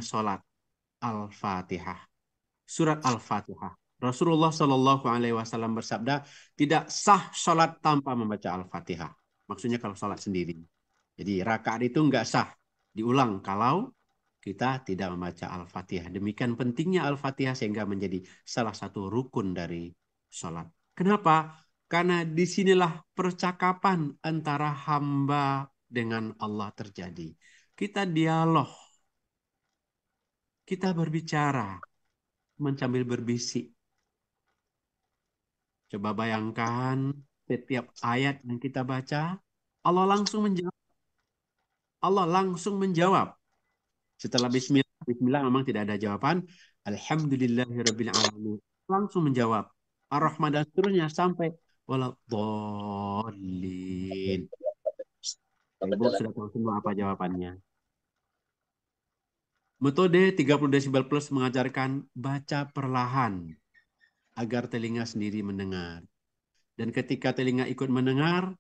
sholat Al-Fatihah. Surat Al-Fatihah. Rasulullah Shallallahu Alaihi Wasallam bersabda, tidak sah sholat tanpa membaca Al-Fatihah. Maksudnya kalau sholat sendiri. Jadi rakaat itu nggak sah. Diulang kalau kita tidak membaca Al-Fatihah. Demikian pentingnya Al-Fatihah sehingga menjadi salah satu rukun dari sholat. Kenapa? Karena disinilah percakapan antara hamba dengan Allah terjadi. Kita dialog, kita berbicara, sambil berbisik. Coba bayangkan setiap ayat yang kita baca, Allah langsung menjawab. Allah langsung menjawab. Setelah Bismillah, Bismillah memang tidak ada jawaban. Alhamdulillahirabbil alamin. Langsung menjawab. Ar-Rahman dan seterusnya sampai waladhdallin. Ibu sudah tahu semua apa jawabannya. Metode 30 desibel plus mengajarkan baca perlahan agar telinga sendiri mendengar. Dan ketika telinga ikut mendengar,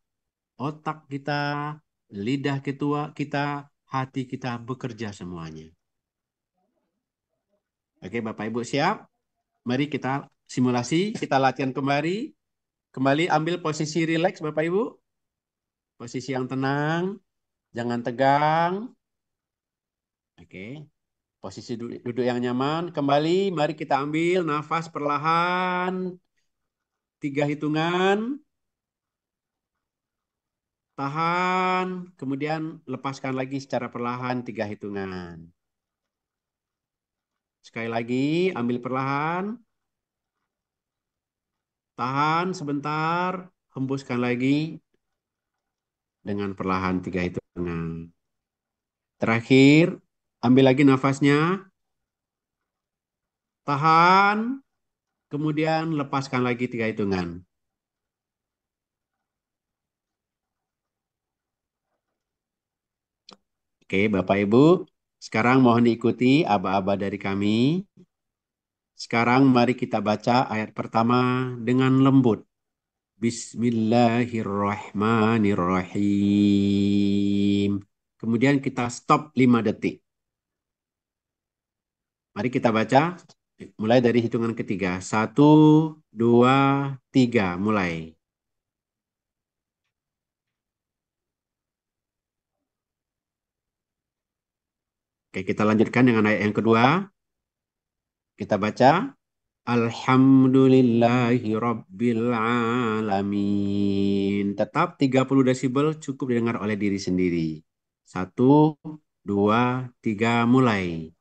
otak kita, lidah kita, hati kita bekerja semuanya. Oke, Bapak Ibu siap? Mari kita simulasi, kita latihan kembali. Kembali ambil posisi rileks Bapak Ibu. Posisi yang tenang, jangan tegang. Oke, posisi duduk yang nyaman. Kembali, mari kita ambil nafas perlahan. 3 hitungan. Tahan, kemudian lepaskan lagi secara perlahan 3 hitungan. Sekali lagi, ambil perlahan. Tahan sebentar, hembuskan lagi dengan perlahan 3 hitungan. Terakhir, ambil lagi nafasnya, tahan, kemudian lepaskan lagi 3 hitungan. Oke, Bapak Ibu, sekarang mohon diikuti aba-aba dari kami. Sekarang mari kita baca ayat pertama dengan lembut. Bismillahirrahmanirrahim. Kemudian kita stop 5 detik. Mari kita baca mulai dari hitungan ketiga. 1, 2, 3. Mulai. Oke, kita lanjutkan dengan ayat yang kedua. Kita baca. Alhamdulillahi Rabbil Alamin. Tetap 30 desibel cukup didengar oleh diri sendiri. 1, 2, 3, mulai.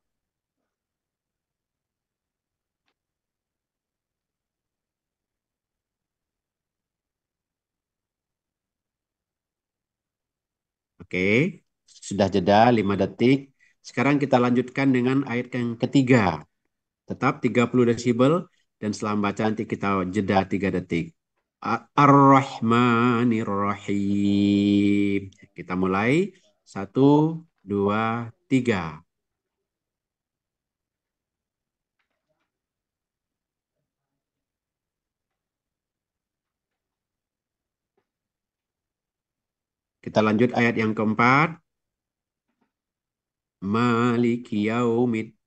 Oke, sudah jeda 5 detik. Sekarang kita lanjutkan dengan ayat yang ketiga. Tetap 30 desibel dan setelah baca nanti kita jeda 3 detik. Ar-Rahmanir-Rahim. Kita mulai. 1, 2, 3. Kita lanjut ayat yang keempat. Maliki yaumiddin.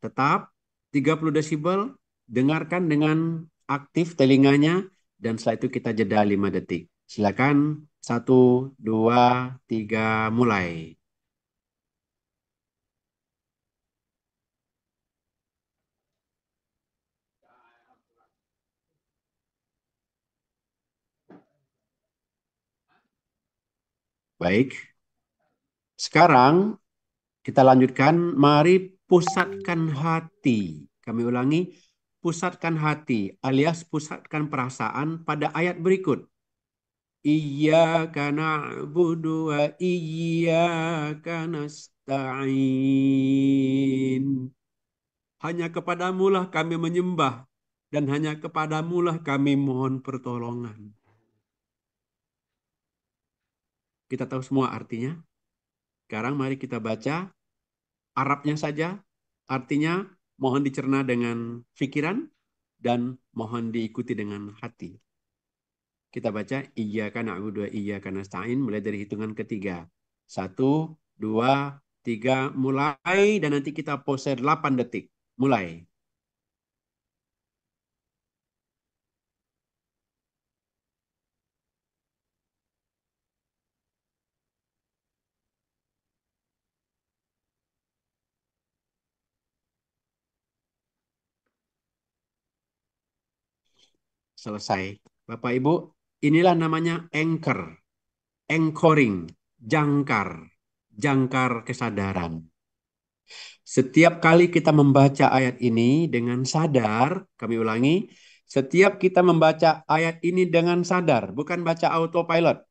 Tetap 30 desibel. Dengarkan dengan aktif telinganya. Dan setelah itu kita jeda 5 detik. Silakan. 1, 2, 3, mulai. Baik. Sekarang kita lanjutkan. Mari pusatkan hati. Kami ulangi. Pusatkan hati alias pusatkan perasaan pada ayat berikut. Iyyaka na'budu wa iyyaka nasta'in. Hanya kepadamulah kami menyembah dan hanya kepadamulah kami mohon pertolongan. Kita tahu semua artinya. Sekarang mari kita baca Arabnya saja. Artinya mohon dicerna dengan pikiran dan mohon diikuti dengan hati. Kita baca iyyaka na'budu wa iyyaka nasta'in mulai dari hitungan ketiga. 1, 2, Tiga, mulai. Dan nanti kita pause 8 detik. Mulai. Selesai. Bapak Ibu, inilah namanya anchor. Anchoring. Jangkar. Jangkar kesadaran. Setiap kali kita membaca ayat ini dengan sadar, kami ulangi, setiap kita membaca ayat ini dengan sadar, bukan baca autopilot,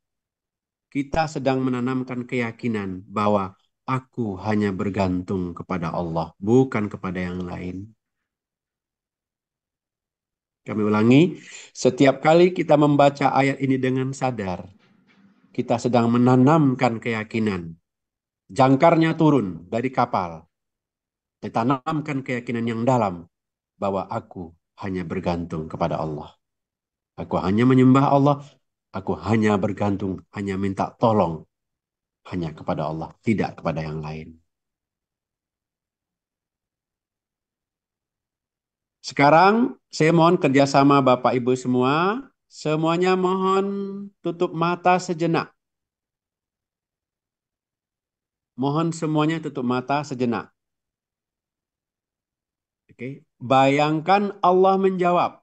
kita sedang menanamkan keyakinan bahwa aku hanya bergantung kepada Allah, bukan kepada yang lain. Kami ulangi, setiap kali kita membaca ayat ini dengan sadar, kita sedang menanamkan keyakinan. Jangkarnya turun dari kapal, ditanamkan keyakinan yang dalam bahwa aku hanya bergantung kepada Allah. Aku hanya menyembah Allah, aku hanya bergantung, hanya minta tolong hanya kepada Allah, tidak kepada yang lain. Sekarang saya mohon kerjasama Bapak Ibu semua. Semuanya mohon tutup mata sejenak. Mohon semuanya tutup mata sejenak. Oke. Bayangkan Allah menjawab,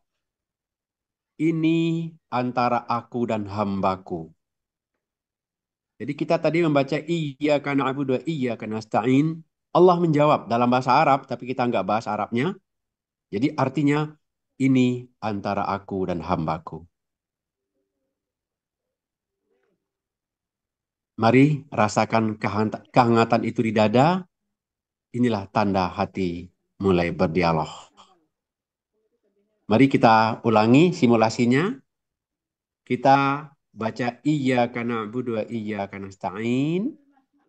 ini antara aku dan hambaku. Jadi kita tadi membaca iyyaka na'budu wa iyyaka nasta'in. Allah menjawab dalam bahasa Arab, tapi kita nggak bahas Arabnya. Jadi artinya ini antara aku dan hambaku. Mari rasakan kehangatan itu di dada. Inilah tanda hati mulai berdialog. Mari kita ulangi simulasinya. Kita baca iyyaka na'budu wa iyyaka nasta'in.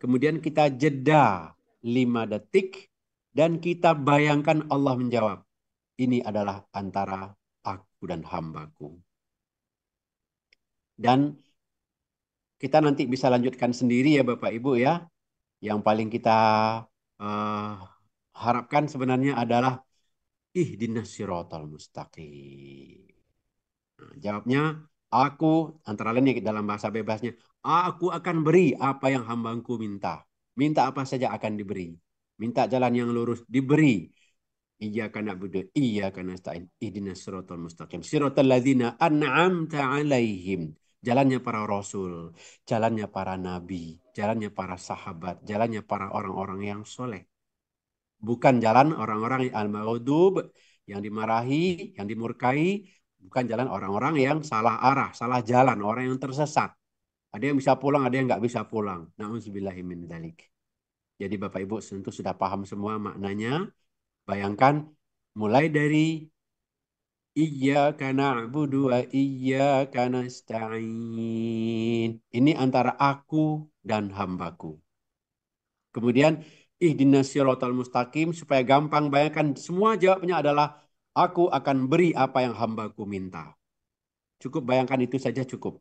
Kemudian kita jeda 5 detik dan kita bayangkan Allah menjawab. Ini adalah antara aku dan hambaku. Dan kita nanti bisa lanjutkan sendiri ya Bapak Ibu ya. Yang paling kita eh, harapkan sebenarnya adalah ihdinas siratal mustaqim. Nah, jawabnya aku antara lain dalam bahasa bebasnya, aku akan beri apa yang hambaku minta. Minta apa saja akan diberi. Minta jalan yang lurus diberi. Iyyaka na'budu, iyyaka nasta'in. Ihdinas siratal mustaqim. Siratal ladzina an'amta 'alaihim. Jalannya para rasul, jalannya para nabi, jalannya para sahabat, jalannya para orang-orang yang soleh. Bukan jalan orang-orang yang al-maghdub, yang dimarahi, yang dimurkai, bukan jalan orang-orang yang salah arah, salah jalan, orang yang tersesat. Ada yang bisa pulang, ada yang nggak bisa pulang. Na'udzubillahi min dzalik. Jadi Bapak Ibu tentu sudah paham semua maknanya. Bayangkan mulai dari iyyaka na'budu wa iyyaka nasta'in. Ini antara aku dan hambaku. Kemudian ihdinas siratal mustaqim supaya gampang bayangkan semua jawabnya adalah aku akan beri apa yang hambaku minta. Cukup bayangkan itu saja cukup.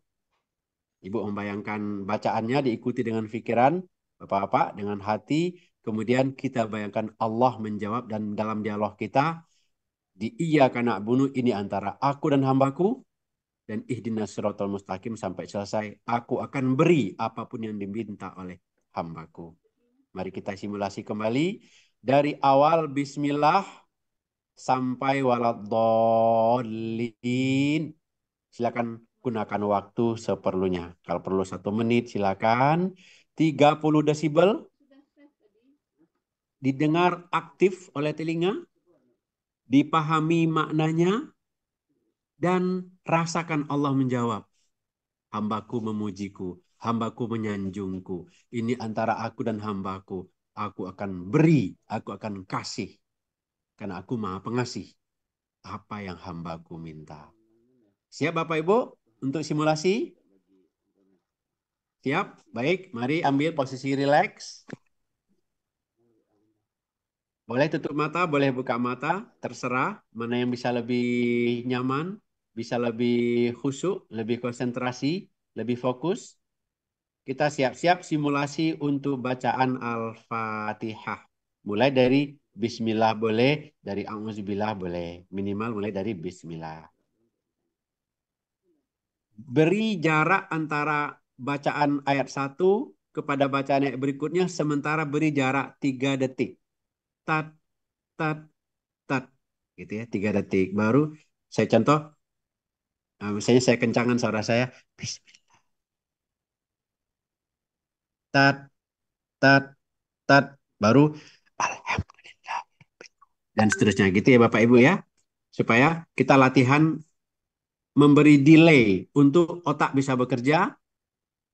Ibu membayangkan bacaannya diikuti dengan pikiran Bapak-bapak dengan hati. Kemudian kita bayangkan Allah menjawab dan dalam dialog kita di iya karena bunuh ini antara aku dan hambaku dan ihdinas siratal mustaqim sampai selesai. Aku akan beri apapun yang diminta oleh hambaku. Mari kita simulasi kembali dari awal Bismillah sampai waladhdallin. Silakan gunakan waktu seperlunya. Kalau perlu 1 menit silakan. 30 desibel didengar aktif oleh telinga, dipahami maknanya, dan rasakan Allah menjawab. Hambaku memujiku, hambaku menyanjungku. Ini antara aku dan hambaku. Aku akan beri, aku akan kasih. Karena aku maha pengasih. Apa yang hambaku minta. Siap Bapak Ibu untuk simulasi? Siap? Baik, mari ambil posisi rileks. Boleh tutup mata, boleh buka mata. Terserah mana yang bisa lebih nyaman. Bisa lebih khusyuk, lebih konsentrasi, lebih fokus. kita siap-siap simulasi untuk bacaan Al-Fatihah. Mulai dari Bismillah boleh, dari Auzubillah boleh. Minimal mulai dari Bismillah. Beri jarak antara bacaan ayat satu kepada bacaan ayat berikutnya, sementara beri jarak 3 detik. Tat, tat, tat. Gitu ya, 3 detik. Baru saya contoh, misalnya saya kencangan suara saya, Bismillah, tat, tat, tat. Baru Alhamdulillah. Dan seterusnya gitu ya Bapak Ibu ya. Supaya kita latihan memberi delay untuk otak bisa bekerja,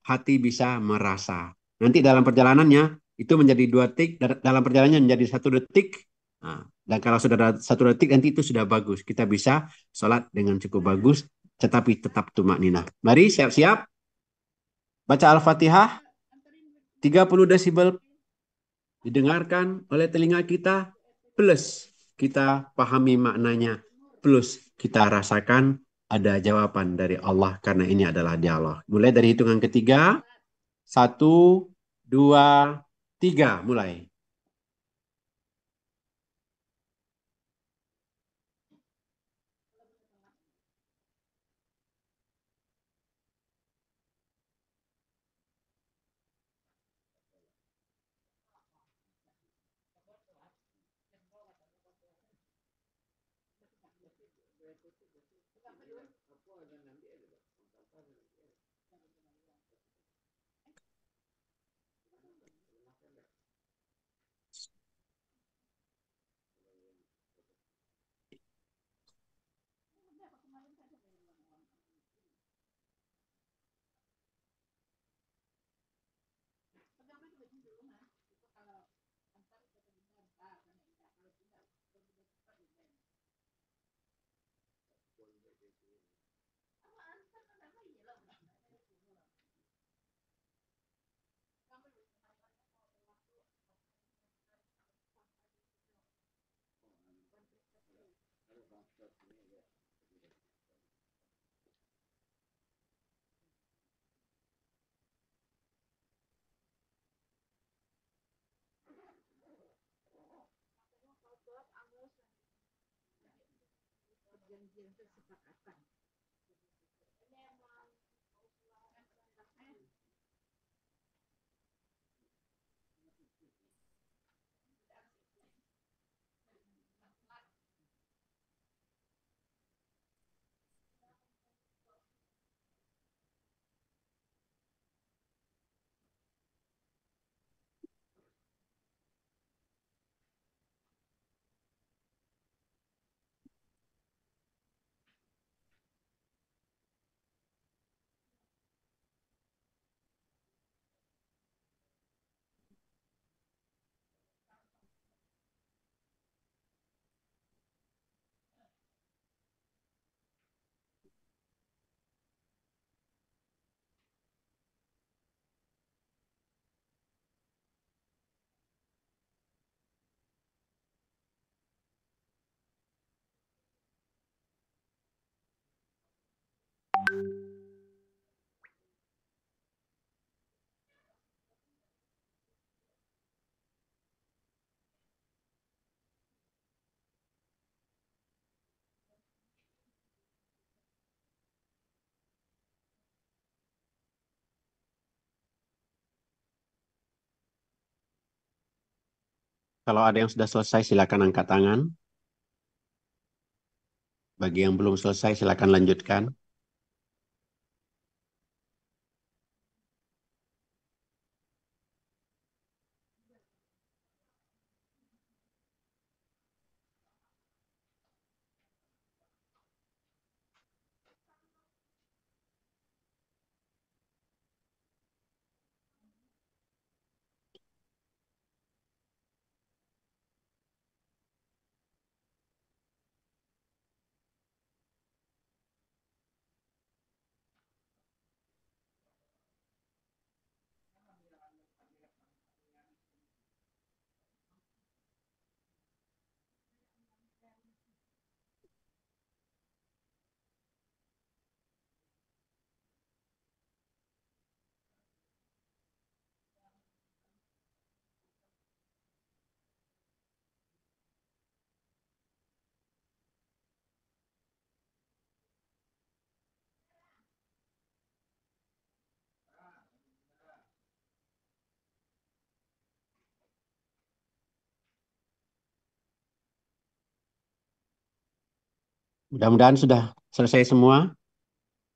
hati bisa merasa. Nanti dalam perjalanannya itu menjadi 2 detik, dalam perjalanannya menjadi 1 detik. Nah, dan kalau sudah ada 1 detik nanti itu sudah bagus. Kita bisa sholat dengan cukup bagus, tetapi tetap tumak nina. Mari siap-siap baca Al-Fatihah 30 desibel didengarkan oleh telinga kita, plus kita pahami maknanya, plus kita rasakan ada jawaban dari Allah karena ini adalah dialog. Mulai dari hitungan ketiga, 1, 2, 3, mulai. Kalau ada yang sudah selesai, silakan angkat tangan. Bagi yang belum selesai, silakan lanjutkan. Mudah-mudahan sudah selesai semua.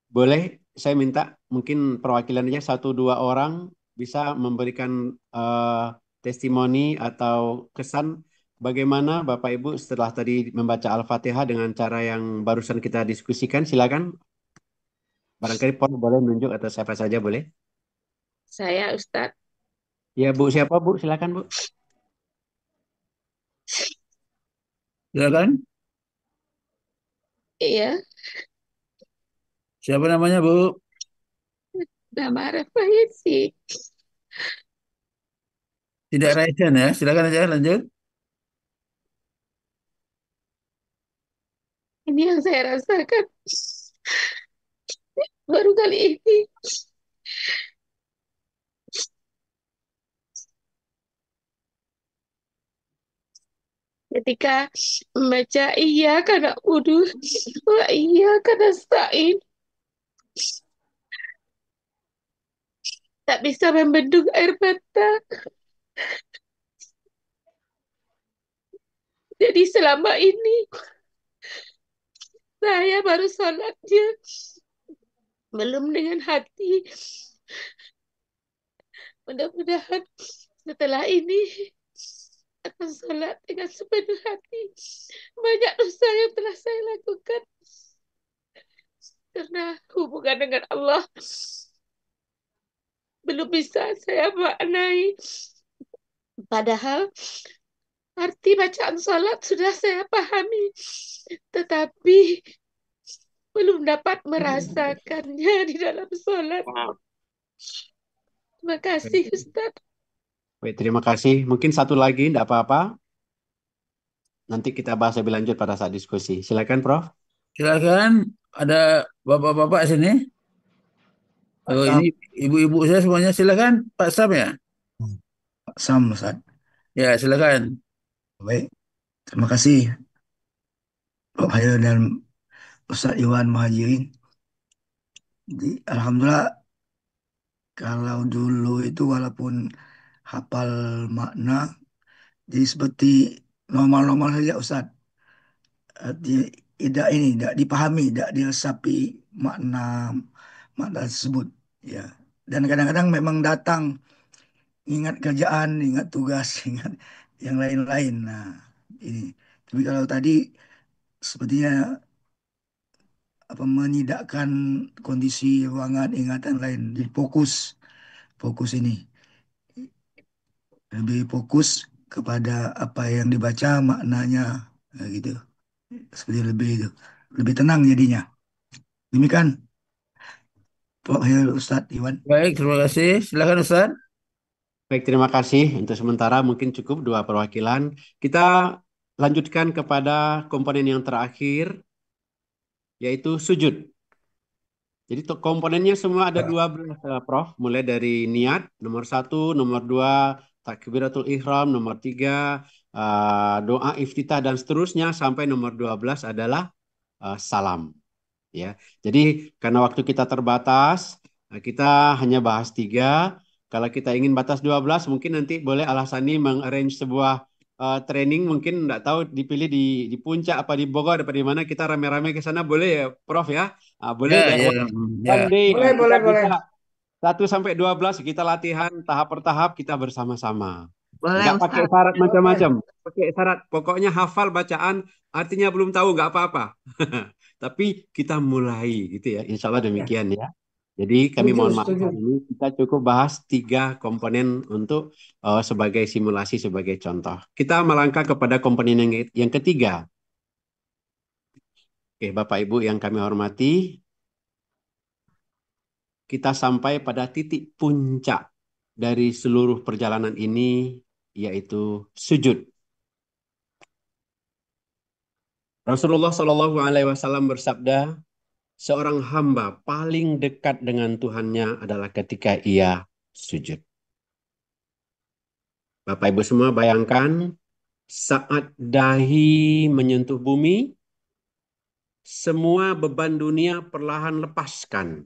Boleh saya minta mungkin perwakilannya satu dua orang bisa memberikan eh, testimoni atau kesan bagaimana Bapak Ibu setelah tadi membaca Al-Fatihah dengan cara yang barusan kita diskusikan. Silakan. Barangkali boleh nunjuk atau siapa saja boleh. Saya Ustadz. Ya Bu, siapa Bu? Silakan Bu. Silakan. Iya, Siapa namanya, Bu? nama Rafahnya sih. Tidak Raisen ya. Silakan aja lanjut. Ini yang saya rasakan baru kali ini. Ketika membaca iya karena wudhu, wah iya karena stain, tak bisa membendung air mata. Jadi selama ini saya baru sholatnya belum dengan hati. Mudah-mudahan setelah ini akan sholat dengan sepenuh hati. Banyak dosa yang telah saya lakukan karena hubungan dengan Allah belum bisa saya maknai. Padahal arti bacaan sholat sudah saya pahami, tetapi belum dapat merasakannya di dalam sholat. Terima kasih, Ustaz. Baik, terima kasih. Mungkin satu lagi, tidak apa-apa. Nanti kita bahas lebih lanjut pada saat diskusi. Silakan, Prof. Silakan. Ada bapak-bapak sini. Pak Oh, Sam. ini ibu-ibu saya semuanya. Silakan, Pak Sam ya. Pak Sam, Ustaz. Ya, silakan. Baik, terima kasih Pak Hayo dan Ustaz Iwan Muhajirin. Alhamdulillah kalau dulu itu walaupun hafal makna, jadi seperti normal-normal saja Ustaz. Tidak ini, tidak dipahami, tidak diresapi makna makna tersebut. Ya, dan kadang-kadang memang datang ingat kerjaan, ingat tugas, ingat yang lain-lain. Nah, ini. Tapi kalau tadi sepertinya apa menidakkan kondisi ruangan ingatan lain. Jadi fokus ini lebih fokus kepada apa yang dibaca maknanya gitu. Seperti lebih itu, lebih tenang jadinya. Demikian Pak Ustadz Iwan. Baik, terima kasih. Silakan Ustaz. Baik, terima kasih. Untuk sementara mungkin cukup dua perwakilan. Kita lanjutkan kepada komponen yang terakhir, yaitu sujud. Jadi komponennya semua ada 12, Prof. Mulai dari niat, nomor satu, nomor dua, takbiratul ihram, nomor tiga, doa iftitah, dan seterusnya, sampai nomor 12 adalah salam. Ya, jadi karena waktu kita terbatas, kita hanya bahas tiga. Kalau kita ingin batas 12, mungkin nanti boleh Al-Hassani mengarrange sebuah training, mungkin nggak tahu dipilih di Puncak apa di Bogor apa di mana, kita rame-rame ke sana boleh ya, Prof ya? Boleh Ya, deh. ya, One ya. day Boleh, kita boleh, boleh. bisa 1 sampai 12 kita latihan tahap per tahap, kita bersama-sama. Boleh, Nggak pakai Ustaz. syarat Oke. macam-macam. Pakai syarat, pokoknya hafal bacaan, artinya belum tahu nggak apa-apa. Tapi kita mulai gitu ya. Insya Allah Ya. demikian ya. Jadi kami Setuju, mohon maaf setuju. hari ini kita cukup bahas tiga komponen untuk sebagai simulasi, sebagai contoh. Kita melangkah kepada komponen yang ketiga. Oke, Bapak Ibu yang kami hormati, kita sampai pada titik puncak dari seluruh perjalanan ini, yaitu sujud. Rasulullah Shallallahu Alaihi Wasallam bersabda, seorang hamba paling dekat dengan Tuhannya adalah ketika ia sujud. Bapak Ibu semua bayangkan, saat dahi menyentuh bumi, semua beban dunia perlahan lepaskan.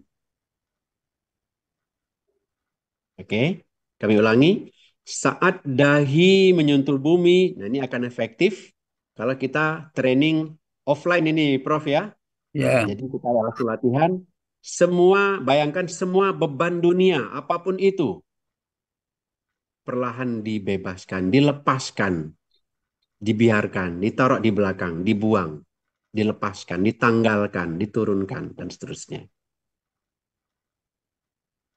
Oke, kami ulangi. Saat dahi menyentuh bumi, nah ini akan efektif kalau kita training offline ini, Prof ya. Ya. Jadi kita langsung latihan. Semua, bayangkan semua beban dunia, apapun itu, perlahan dibebaskan, dilepaskan, dibiarkan, ditaruh di belakang, dibuang, dilepaskan, ditanggalkan, diturunkan, dan seterusnya.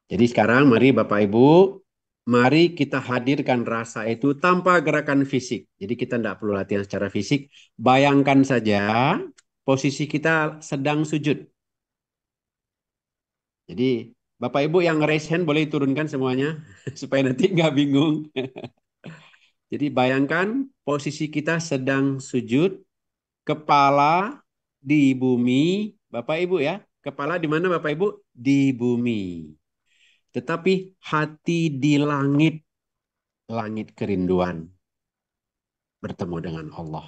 Jadi sekarang mari Bapak Ibu, mari kita hadirkan rasa itu tanpa gerakan fisik. Jadi kita tidak perlu latihan secara fisik. Bayangkan saja posisi kita sedang sujud. Jadi Bapak Ibu yang raise hand boleh turunkan semuanya supaya nanti nggak bingung. Jadi bayangkan posisi kita sedang sujud, kepala di bumi, Bapak Ibu ya. Kepala di mana Bapak Ibu? Di bumi. Tetapi hati di langit, langit kerinduan bertemu dengan Allah.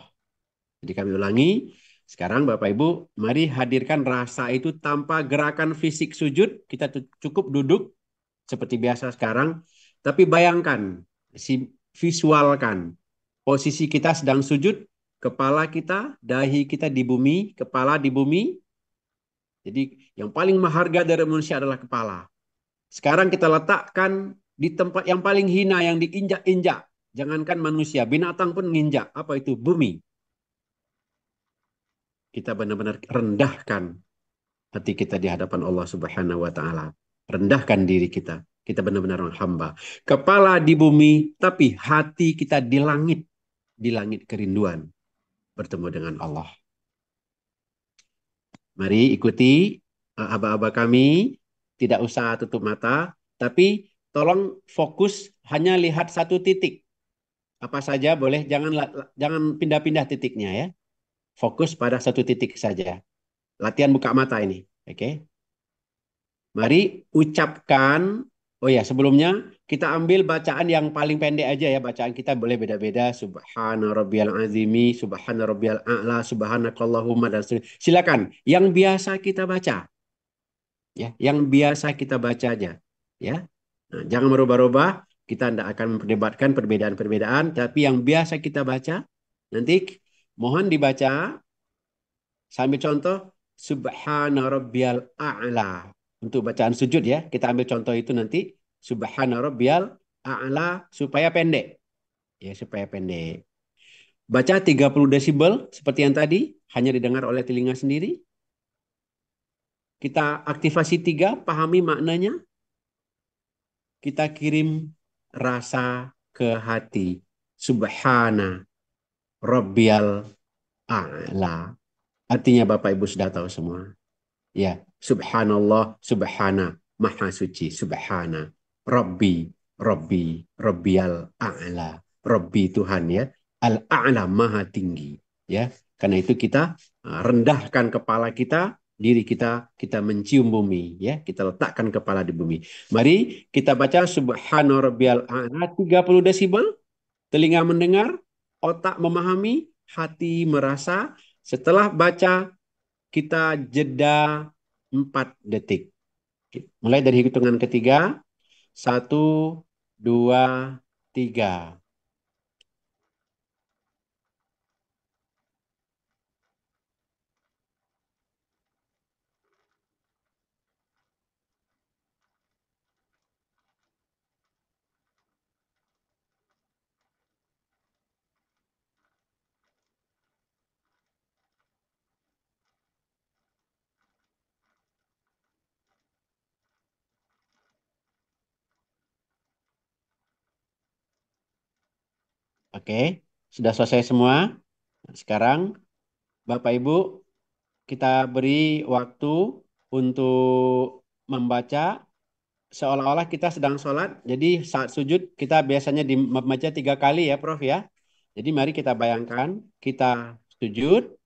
Jadi kami ulangi, sekarang Bapak Ibu, mari hadirkan rasa itu tanpa gerakan fisik sujud. Kita cukup duduk seperti biasa sekarang. Tapi bayangkan, visualkan posisi kita sedang sujud, kepala kita, dahi kita di bumi, kepala di bumi. Jadi yang paling berharga dari manusia adalah kepala. Sekarang kita letakkan di tempat yang paling hina, yang diinjak-injak. Jangankan manusia, binatang pun menginjak. Apa itu? Bumi. Kita benar-benar rendahkan hati kita di hadapan Allah Subhanahu wa taala. Rendahkan diri kita. Kita benar-benar orang hamba. Kepala di bumi, tapi hati kita di langit. Di langit kerinduan. Bertemu dengan Allah. Mari ikuti aba-aba kami. Tidak usah tutup mata. Tapi tolong fokus hanya lihat satu titik. Apa saja boleh. Jangan pindah-pindah titiknya ya. Fokus pada satu titik saja. Latihan buka mata ini. Oke. Mari ucapkan. Oh ya, sebelumnya kita ambil bacaan yang paling pendek aja ya. Bacaan kita boleh beda-beda. Subhana rabbiyal azimi, subhana rabbiyal a'la, subhanakallahumma, dan seterusnya. Silakan. Yang biasa kita baca. Ya, yang biasa kita baca aja. Ya. Nah, jangan merubah-rubah. Kita tidak akan memperdebatkan perbedaan-perbedaan. Tapi yang biasa kita baca. Nanti mohon dibaca. Sambil contoh. Subhana rabbiyal a'la. Untuk bacaan sujud ya. Kita ambil contoh itu nanti. Subhana rabbiyal a'la supaya pendek. Ya, supaya pendek. Baca 30 desibel seperti yang tadi. Hanya didengar oleh telinga sendiri. Kita aktivasi 3, pahami maknanya. Kita kirim rasa ke hati. Subhana rabbiyal a'la. Artinya Bapak Ibu sudah tahu semua. Ya, subhanallah, subhana, maha suci, subhana, Rabbi, Rabbi, Rabbiyal a'la, Rabbi Tuhan ya, al-a'la maha tinggi ya. Karena itu kita rendahkan kepala kita, diri kita, kita mencium bumi ya, kita letakkan kepala di bumi. Mari kita baca subhana rabbiyal a'la 30 desibel, telinga mendengar, otak memahami, hati merasa. Setelah baca kita jeda 4 detik. Mulai dari hitungan ketiga. 1, 2, 3. Oke, sudah selesai semua. Sekarang Bapak Ibu kita beri waktu untuk membaca seolah-olah kita sedang sholat. Jadi saat sujud kita biasanya membaca 3 kali ya Prof ya. Jadi mari kita bayangkan kita sujud,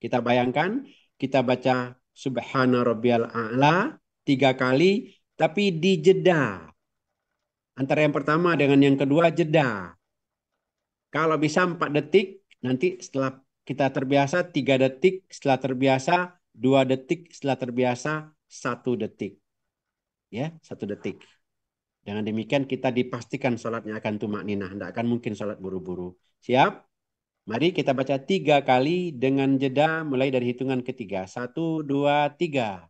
kita bayangkan kita baca Subhana rabbiyal a'la 3 kali, tapi di jeda. Antara yang pertama dengan yang kedua jeda. Kalau bisa 4 detik, nanti setelah kita terbiasa 3 detik, setelah terbiasa 2 detik, setelah terbiasa 1 detik. Ya, 1 detik. Dengan demikian kita dipastikan sholatnya akan tumak ninah. Tidak akan mungkin sholat buru-buru. Siap? Mari kita baca 3 kali dengan jeda mulai dari hitungan ketiga. 1, 2, 3.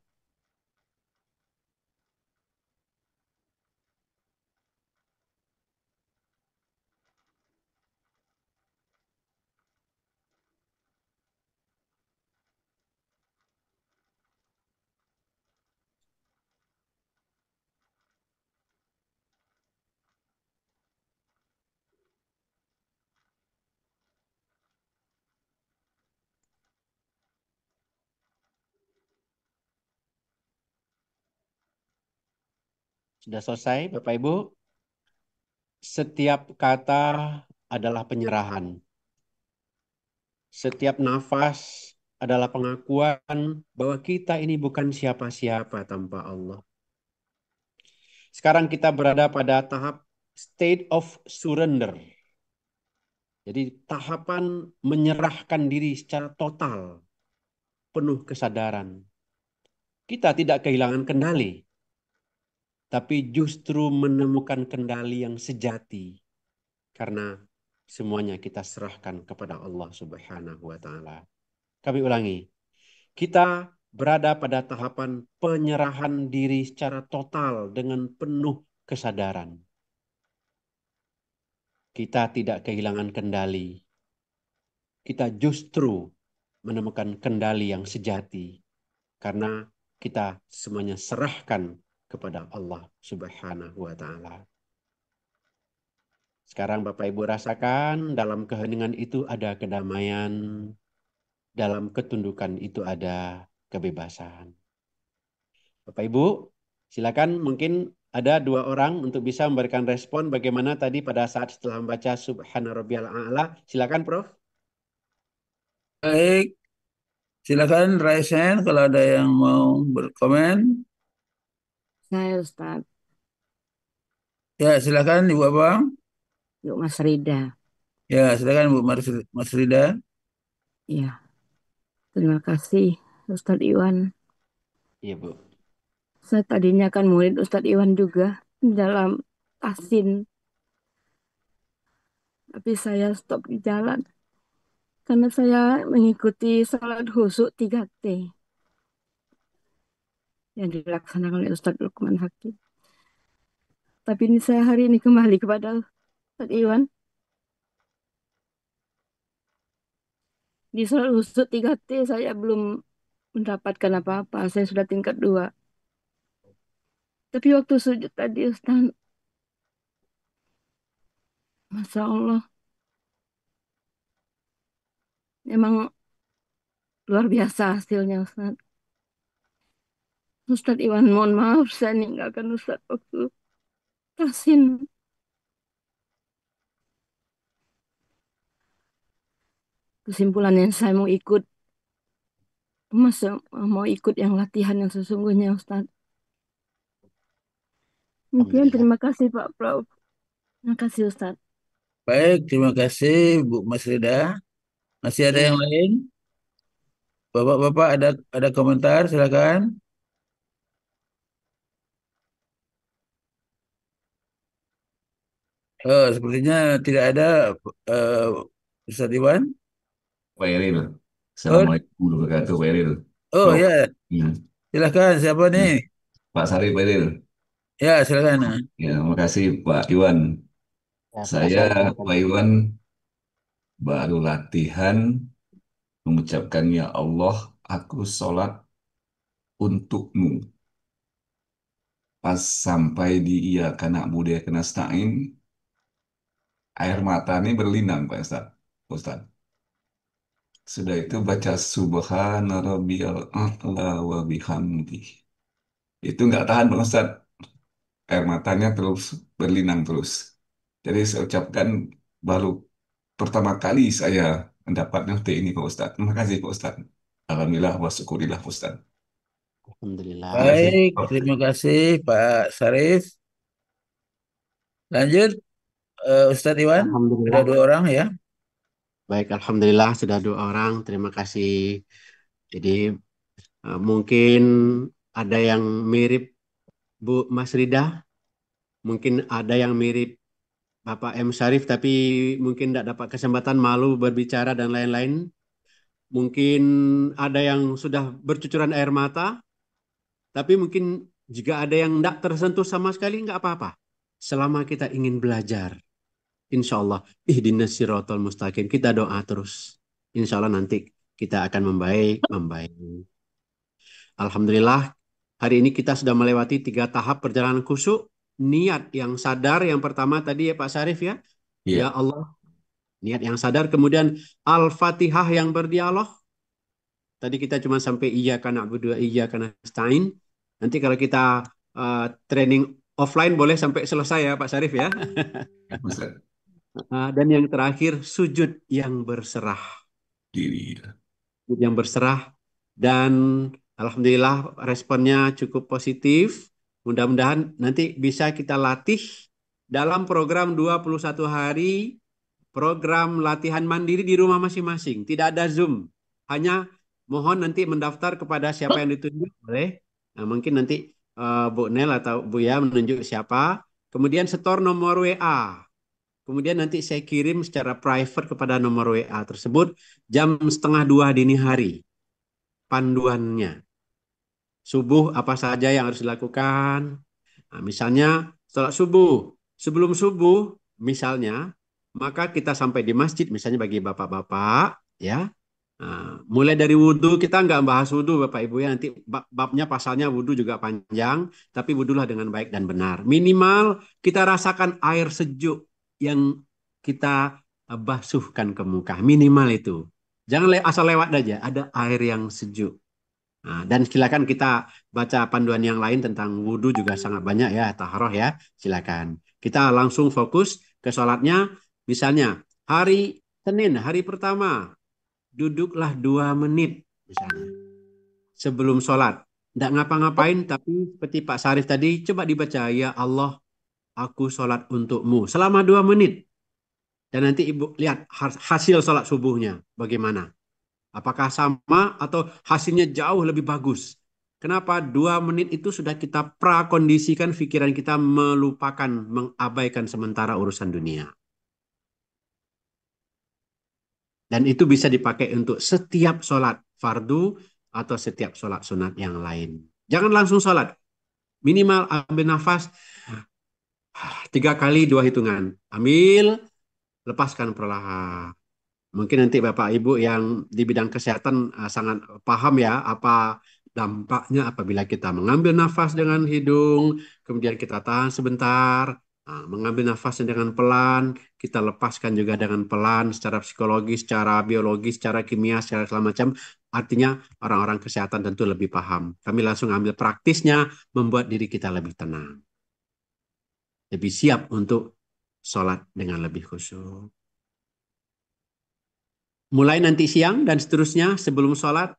Sudah selesai, Bapak Ibu? Setiap kata adalah penyerahan. Setiap nafas adalah pengakuan bahwa kita ini bukan siapa-siapa tanpa Allah. Sekarang kita berada pada tahap state of surrender. Jadi tahapan menyerahkan diri secara total, penuh kesadaran. Kita tidak kehilangan kendali, tapi justru menemukan kendali yang sejati. Karena semuanya kita serahkan kepada Allah Subhanahu wa Ta'ala. Kami ulangi, kita berada pada tahapan penyerahan diri secara total dengan penuh kesadaran. Kita tidak kehilangan kendali. Kita justru menemukan kendali yang sejati. Karena kita semuanya serahkan kepada Allah Subhanahu wa Ta'ala. Sekarang Bapak Ibu rasakan dalam keheningan itu ada kedamaian, dalam ketundukan itu ada kebebasan. Bapak Ibu, silakan mungkin ada 2 orang untuk bisa memberikan respon bagaimana tadi pada saat setelah membaca Subhana Rabbiyal A'la. Silakan Prof. Baik, silakan raise hand kalau ada yang mau berkomen. Saya Ustaz, Ya, silakan Ibu Abang. yuk Mas Rida. Ya, silakan Bu Mas Rida. Ya, terima kasih Ustadz Iwan. Iya Bu. Saya tadinya kan murid Ustadz Iwan juga dalam tasin, tapi saya stop di jalan karena saya mengikuti salat khusyuk 3T yang dilaksanakan oleh Ustadz Lukman Hakim. Tapi ini saya hari ini kembali kepada Ustadz Iwan. Di salat khusyuk 3T saya belum mendapatkan apa-apa. Saya sudah tingkat 2. Tapi waktu sujud tadi Ustaz, Masya Allah, memang luar biasa hasilnya Ustaz. Ustaz Iwan, mohon maaf saya ninggalkan Ustaz waktu tasin. Kesimpulannya saya mau ikut, mau ikut yang latihan yang sesungguhnya Ustaz. Mungkin Alhamdulillah. terima kasih Pak Prof. Terima kasih Ustaz. Baik, terima kasih Bu Mas Rida. Masih ada Ya, yang lain? Bapak-bapak ada komentar, silakan. Sepertinya tidak ada Ustaz Iwan. Pak Eril. Oh, Assalamualaikum warahmatullahi wabarakatuh, Pak Eril. oh Prof. ya, Ya. silakan. Siapa Ya. nih? Pak Sarif, Pak Eril. Ya, silakan. Ya, terima kasih Pak Iwan. ya Pak Saya, Sarif, Pak Iwan, baru latihan mengucapkan ya Allah, aku sholat untukmu. Pas sampai di iya karena budaya kena stain, air mata ini berlinang, Pak Ustaz. Ustaz. Sudah itu baca Subhana rabbiyal a'la wa bihamdih. Itu nggak tahan, Pak Ustaz. Air matanya terus berlinang terus. Jadi saya ucapkan baru pertama kali saya mendapat nafti ini Pak Ustadz. Terima kasih Pak Ustadz. Alhamdulillah wa syukurillah Pak Ustadz. Alhamdulillah. Terima kasih. Baik, terima kasih Pak Sarif. Lanjut, Ustadz Iwan. Ada Alhamdulillah. 2 orang ya. Baik, Alhamdulillah sudah 2 orang. Terima kasih. Jadi mungkin ada yang mirip Bu Mas Rida, mungkin ada yang mirip Bapak M. Syarif, tapi mungkin tidak dapat kesempatan, malu berbicara dan lain-lain. Mungkin ada yang sudah bercucuran air mata, tapi mungkin jika ada yang tidak tersentuh sama sekali, nggak apa-apa. Selama kita ingin belajar, insya Allah, ihdinas siratal mustaqim. Kita doa terus. Insya Allah nanti kita akan membaik, membaik. Alhamdulillah, hari ini kita sudah melewati 3 tahap perjalanan khusyuk. Niat yang sadar, yang pertama tadi ya Pak Syarif ya. Ya Iya. Allah, niat yang sadar. Kemudian Al-Fatihah yang berdialog. Tadi kita cuma sampai iyyaka na'budu wa iyyaka nasta'in. Nanti kalau kita training offline boleh sampai selesai ya Pak Syarif ya. Ustaz. Dan yang terakhir sujud yang berserah. Diri. Sujud yang berserah. Dan alhamdulillah responnya cukup positif. Mudah-mudahan nanti bisa kita latih dalam program 21 hari, program latihan mandiri di rumah masing-masing. Tidak ada Zoom. Hanya mohon nanti mendaftar kepada siapa yang ditunjuk boleh. Nah, mungkin nanti Bu Nel atau Bu Ya menunjuk siapa. Kemudian setor nomor WA. Kemudian nanti saya kirim secara private kepada nomor WA tersebut jam 1:30 dini hari. Panduannya. Subuh apa saja yang harus dilakukan. Nah, misalnya sholat subuh. Sebelum subuh misalnya, maka kita sampai di masjid misalnya bagi bapak-bapak ya. Nah, mulai dari wudhu, kita nggak bahas wudhu Bapak Ibu ya, nanti babnya pasalnya wudhu juga panjang, tapi wudhulah dengan baik dan benar. Minimal kita rasakan air sejuk yang kita basuhkan ke muka, minimal itu. Jangan asal lewat aja, ada air yang sejuk. Nah, dan silakan kita baca panduan yang lain tentang wudhu juga sangat banyak ya, taharah ya, silakan. Kita langsung fokus ke sholatnya, misalnya hari Senin, hari pertama, duduklah 2 menit misalnya sebelum sholat. Tidak ngapa-ngapain, tapi seperti Pak Syarif tadi, coba dibaca, ya Allah, aku sholat untukmu selama 2 menit. Dan nanti Ibu lihat hasil sholat subuhnya bagaimana. Apakah sama atau hasilnya jauh lebih bagus? Kenapa 2 menit itu sudah kita prakondisikan pikiran kita melupakan, mengabaikan sementara urusan dunia. Dan itu bisa dipakai untuk setiap sholat fardu atau setiap sholat sunat yang lain. Jangan langsung sholat. Minimal ambil nafas 3 kali 2 hitungan. Ambil, lepaskan perlahan. Mungkin nanti Bapak Ibu yang di bidang kesehatan sangat paham ya apa dampaknya apabila kita mengambil nafas dengan hidung, kemudian kita tahan sebentar, mengambil nafas dengan pelan, kita lepaskan juga dengan pelan secara psikologis, secara biologis, secara kimia, secara segala macam. Artinya orang-orang kesehatan tentu lebih paham. Kami langsung ambil praktisnya, membuat diri kita lebih tenang. Lebih siap untuk sholat dengan lebih khusyuk. Mulai nanti siang dan seterusnya sebelum sholat,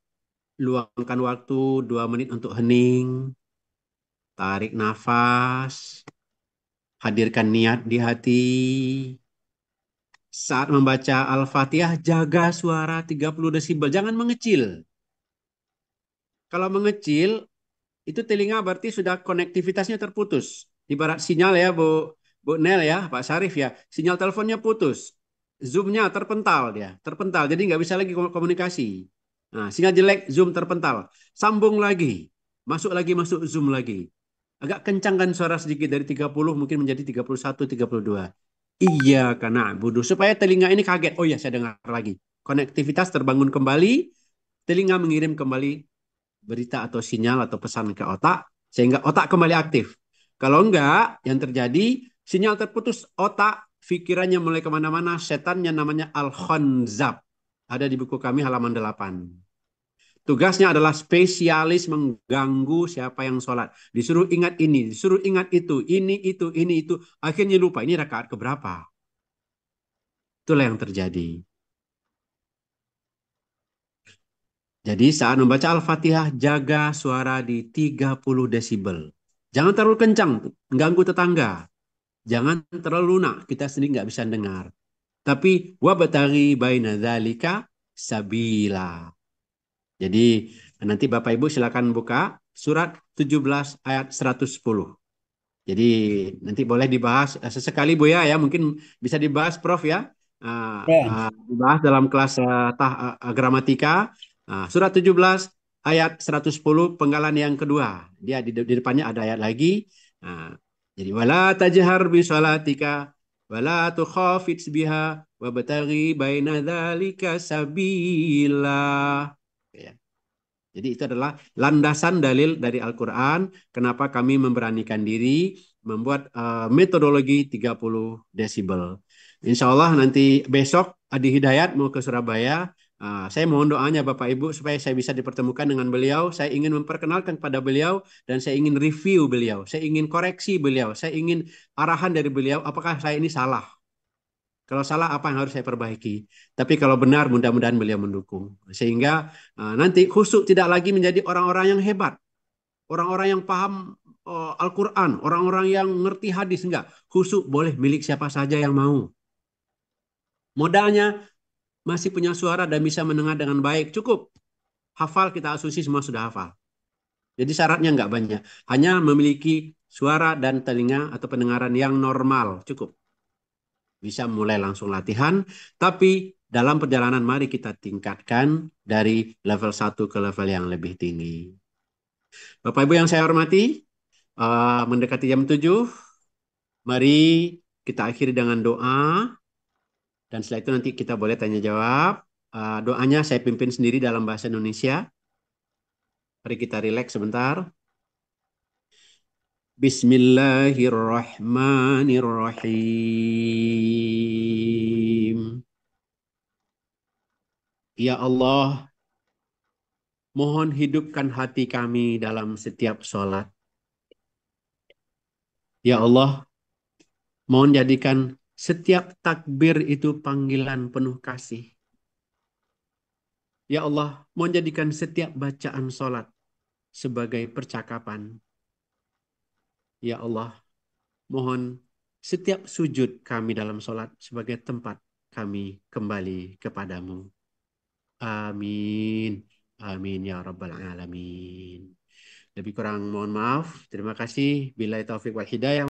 luangkan waktu 2 menit untuk hening, tarik nafas, hadirkan niat di hati. Saat membaca Al-Fatihah, jaga suara 30 desibel, jangan mengecil. Kalau mengecil, itu telinga berarti sudah konektivitasnya terputus. Ibarat sinyal ya Bu Nel ya, Pak Syarif ya, sinyal teleponnya putus. Zoom-nya terpental dia, terpental. Jadi nggak bisa lagi komunikasi. Nah, sinyal jelek, zoom terpental. Sambung lagi, masuk zoom lagi. Agak kencangkan suara sedikit dari 30 mungkin menjadi 31, 32. Iya karena bodoh. Supaya telinga ini kaget. Oh ya, saya dengar lagi. Konektivitas terbangun kembali, telinga mengirim kembali berita atau sinyal atau pesan ke otak, sehingga otak kembali aktif. Kalau enggak, yang terjadi, sinyal terputus, otak, pikirannya mulai kemana-mana, setannya namanya Al-Khanzab. Ada di buku kami halaman 8. Tugasnya adalah spesialis mengganggu siapa yang sholat. Disuruh ingat ini, disuruh ingat itu, ini, itu, ini, itu. Akhirnya lupa, ini rakaat keberapa. Itulah yang terjadi. Jadi saat membaca Al-Fatihah, jaga suara di 30 desibel. Jangan terlalu kencang, mengganggu tetangga. Jangan terlalu lunak, kita sendiri nggak bisa dengar. Tapi wabtaghi baina dzalika sabila. Jadi nanti Bapak Ibu silakan buka surat 17 ayat 110. Jadi nanti boleh dibahas sesekali Bu ya, mungkin bisa dibahas Prof ya. Ya, Dibahas dalam kelas gramatika. Surat 17 ayat 110 penggalan yang kedua. Dia di depannya ada ayat lagi. Nah, jadi wala tajhar bi shalatika wala tukhafit biha wabtaghi baina dzalika sabila. Ya. Jadi itu adalah landasan dalil dari Al-Quran kenapa kami memberanikan diri membuat metodologi 30 desibel. Insya Allah nanti besok Adi Hidayat mau ke Surabaya. Saya mohon doanya Bapak Ibu supaya saya bisa dipertemukan dengan beliau. Saya ingin memperkenalkan kepada beliau dan saya ingin review beliau. Saya ingin koreksi beliau. Saya ingin arahan dari beliau apakah saya ini salah. Kalau salah apa yang harus saya perbaiki. Tapi kalau benar mudah-mudahan beliau mendukung. Sehingga nanti khusyuk tidak lagi menjadi orang-orang yang hebat. Orang-orang yang paham Al-Quran. Orang-orang yang ngerti hadis. Enggak. Khusyuk boleh milik siapa saja yang mau. Modalnya masih punya suara dan bisa mendengar dengan baik. Cukup. Hafal kita asusi semua sudah hafal. Jadi syaratnya enggak banyak. Hanya memiliki suara dan telinga atau pendengaran yang normal. Cukup. Bisa mulai langsung latihan, tapi dalam perjalanan mari kita tingkatkan dari level 1 ke level yang lebih tinggi. Bapak Ibu yang saya hormati, mendekati jam 7, mari kita akhiri dengan doa, dan setelah itu nanti kita boleh tanya jawab. Doanya saya pimpin sendiri dalam bahasa Indonesia. Mari kita rileks sebentar. Bismillahirrahmanirrahim. Ya Allah, mohon hidupkan hati kami dalam setiap sholat. Ya Allah, mohon jadikan setiap takbir itu panggilan penuh kasih. Ya Allah, mohon jadikan setiap bacaan sholat sebagai percakapan. Ya Allah, mohon setiap sujud kami dalam sholat sebagai tempat kami kembali kepadamu. Amin. Amin ya Rabbal Alamin. Lebih kurang mohon maaf. Terima kasih. Billahi taufiq wal hidayah.